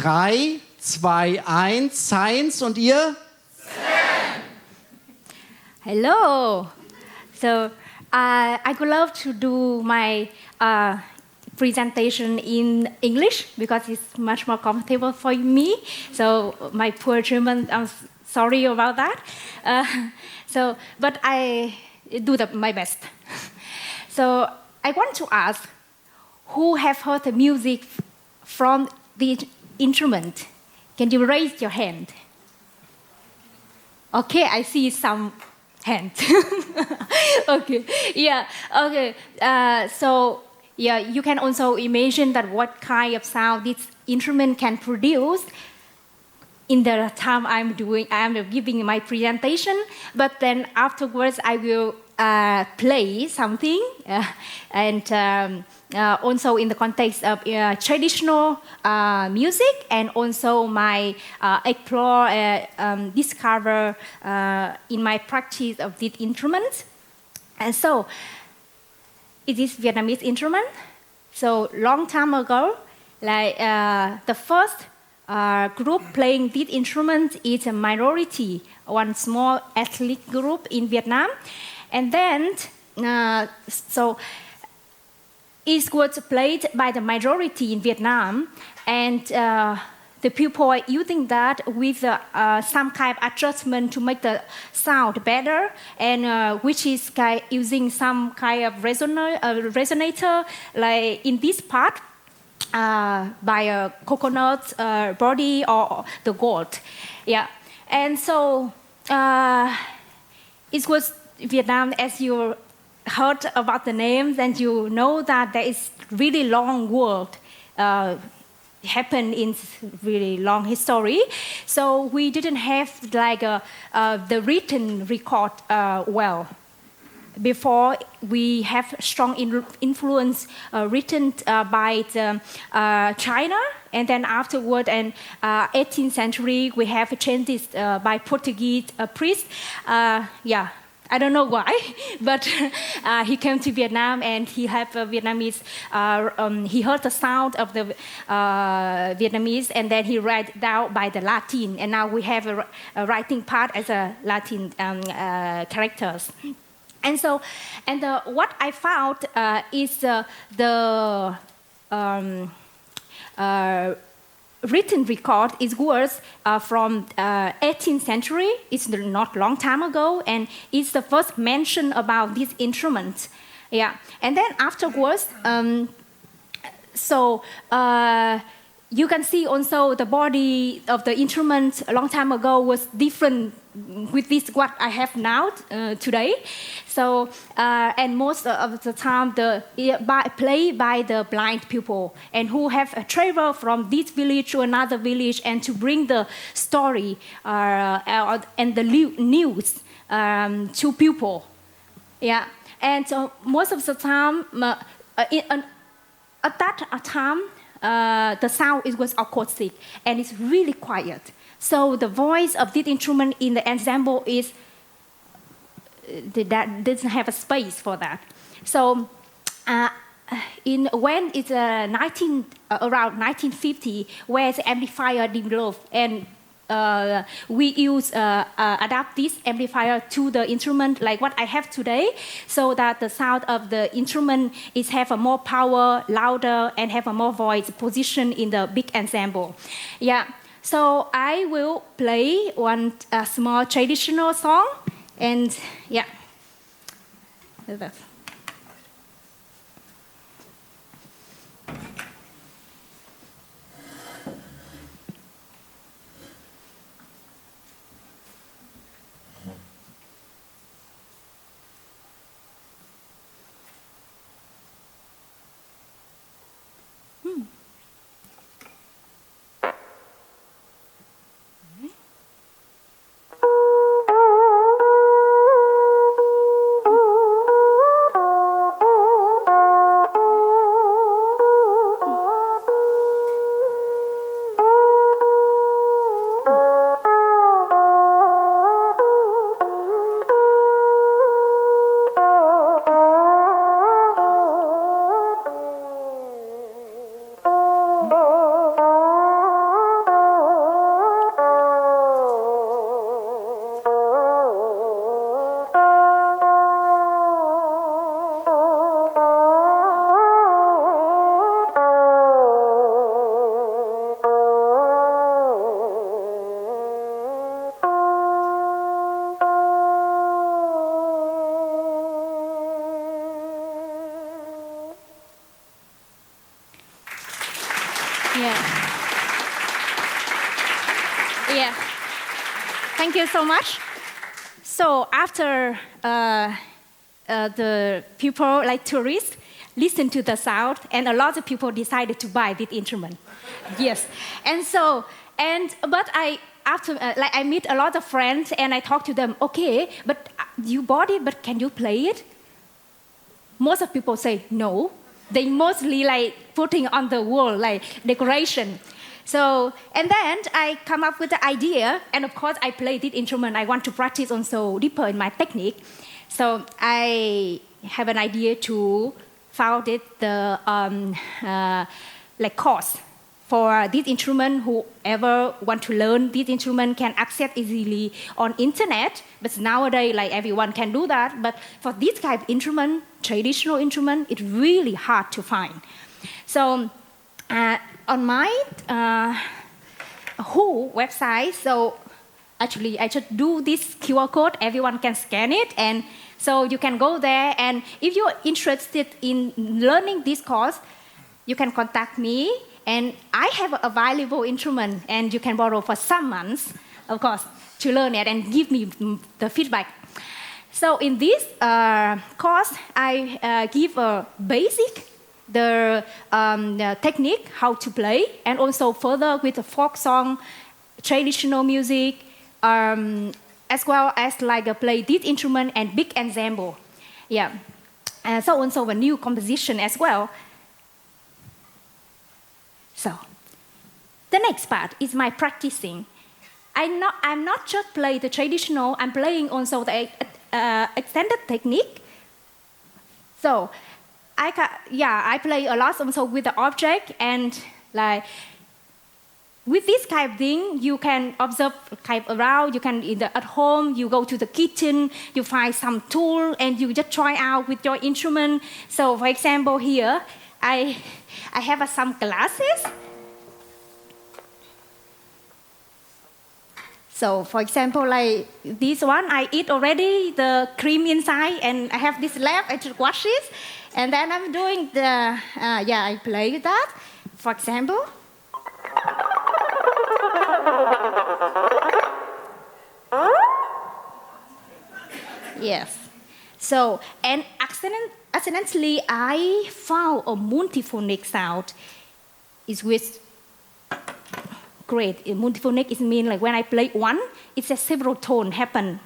3, 2, 1, Science und ihr? Hello. So I would love to do my presentation in English because it's much more comfortable for me. So my poor German, I'm sorry about that. But I do my best. So I want to ask, who have heard the music from the instrument? Can you raise your hand? Okay, I see some hands. Okay, yeah, okay. You can also imagine that what kind of sound this instrument can produce in the time I'm giving my presentation. But then afterwards, I will play something, also in the context of traditional music, and also my discover in my practice of this instrument. And so, it is Vietnamese instrument. So long time ago, the first group playing this instrument is a minority, one small ethnic group in Vietnam. And then, it was played by the majority in Vietnam, and the people are using that with some kind of adjustment to make the sound better, and which is using some kind of resonator, like in this part, by a coconut body or the gold. Yeah, and so it was Vietnam, as you heard about the names, and you know that there is really long world happened in really long history. So we didn't have the written record well. Before, we have strong influence written by China, and then afterward, in 18th century, we have changes by Portuguese priests. I don't know why, but he came to Vietnam and he had Vietnamese. He heard the sound of the Vietnamese, and then he read down by the Latin, and now we have a writing part as a Latin characters. And so, what I found is the written record is words from 18th century. It's not long time ago, and it's the first mention about this instrument. Yeah, and then afterwards, you can see also the body of the instrument a long time ago was different with this what I have now today. So and most of the time played by the blind people, and who have traveled from this village to another village and to bring the story and the news to people. Yeah, and so most of the time at that time. The sound was acoustic, and it's really quiet. So the voice of this instrument in the ensemble is that doesn't have a space for that. So when it's around 1950, where the amplifier developed, and we adapt this amplifier to the instrument like what I have today, so that the sound of the instrument is have a more power, louder, and have a more voice position in the big ensemble. Yeah, so I will play one small traditional song, and yeah. Thank you so much. So after the people, like tourists, listen to the sound, and a lot of people decided to buy this instrument. Yes, but I meet a lot of friends, and I talk to them. Okay, but you bought it, but can you play it? Most of people say no. They mostly like putting on the wall like decoration. So, and then I come up with the idea, and of course I play this instrument. I want to practice also deeper in my technique. So I have an idea to found the course for this instrument. Whoever want to learn this instrument can access easily on internet. But nowadays, like everyone can do that. But for this kind of instrument, traditional instrument, it's really hard to find. So on my WHO website, so actually I just do this QR code. Everyone can scan it, and so you can go there. And if you're interested in learning this course, you can contact me. And I have a valuable instrument, and you can borrow for some months, of course, to learn it and give me the feedback. So in this course, I give a basic, the technique, how to play, and also further with the folk song, traditional music, as well as play this instrument and big ensemble. Yeah. So also a new composition as well. So the next part is my practicing. I'm not just playing the traditional, I'm playing also the extended technique. So I play a lot also with the object, and with this kind of thing, you can observe kind of around. You can at home, you go to the kitchen, you find some tool, and you just try out with your instrument. So for example, here I have some glasses. So for example, like this one, I eat already the cream inside, and I have this left. I just wash it, and then I'm doing I play with that. For example. Yes. So, and accidentally, I found a multiphonic sound. It's with great. Multiphonic is mean like when I play one, it's a several tone happen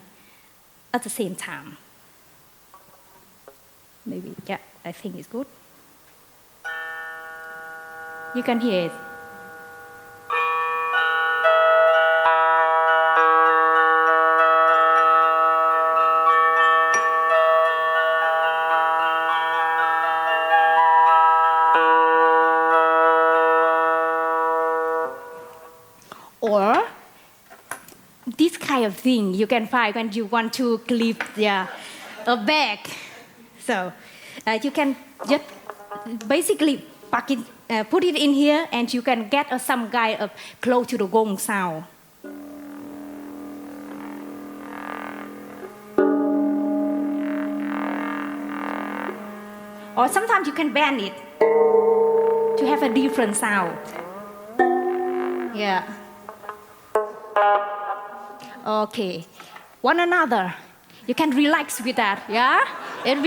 at the same time. Maybe, yeah, I think it's good. You can hear it. Or this kind of thing you can find when you want to clip a bag. So you can just basically put it in here, and you can get some kind of close to the gong sound. Or sometimes you can bend it to have a different sound. Yeah. Okay. One another. You can relax with that, yeah? And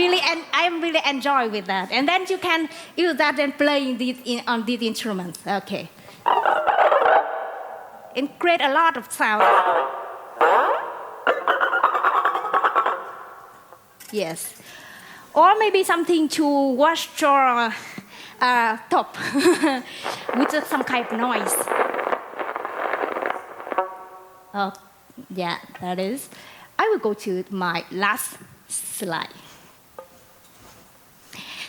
I'm really enjoy with that. And then you can use that and play on these instruments. Okay. And create a lot of sound. Yes. Or maybe something to wash your top with some kind of noise. Oh, yeah, that is. I will go to my last slide.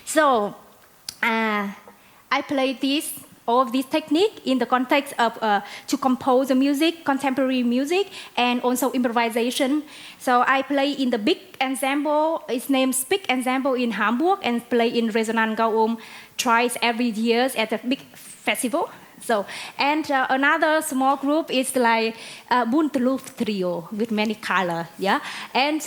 So, I play all of this technique in the context of to compose the music, contemporary music, and also improvisation. So I play in the big ensemble. It's named Big Ensemble in Hamburg, and play in Resonanz Gauum twice every year at a big festival. So, and another small group is like Bunte Luft Trio with many colors, yeah. And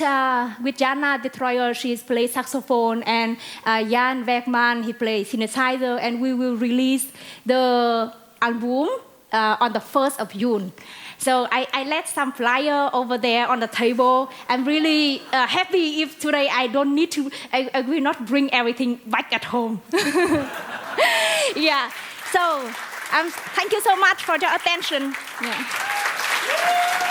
with Jana Detroyer, she plays saxophone, and Jan Wegman, he plays synthesizer, and we will release the album on the 1st of June. So I left some flyer over there on the table. I'm really happy if today I don't need to, I will not bring everything back at home. Yeah, so thank you so much for your attention. Yeah.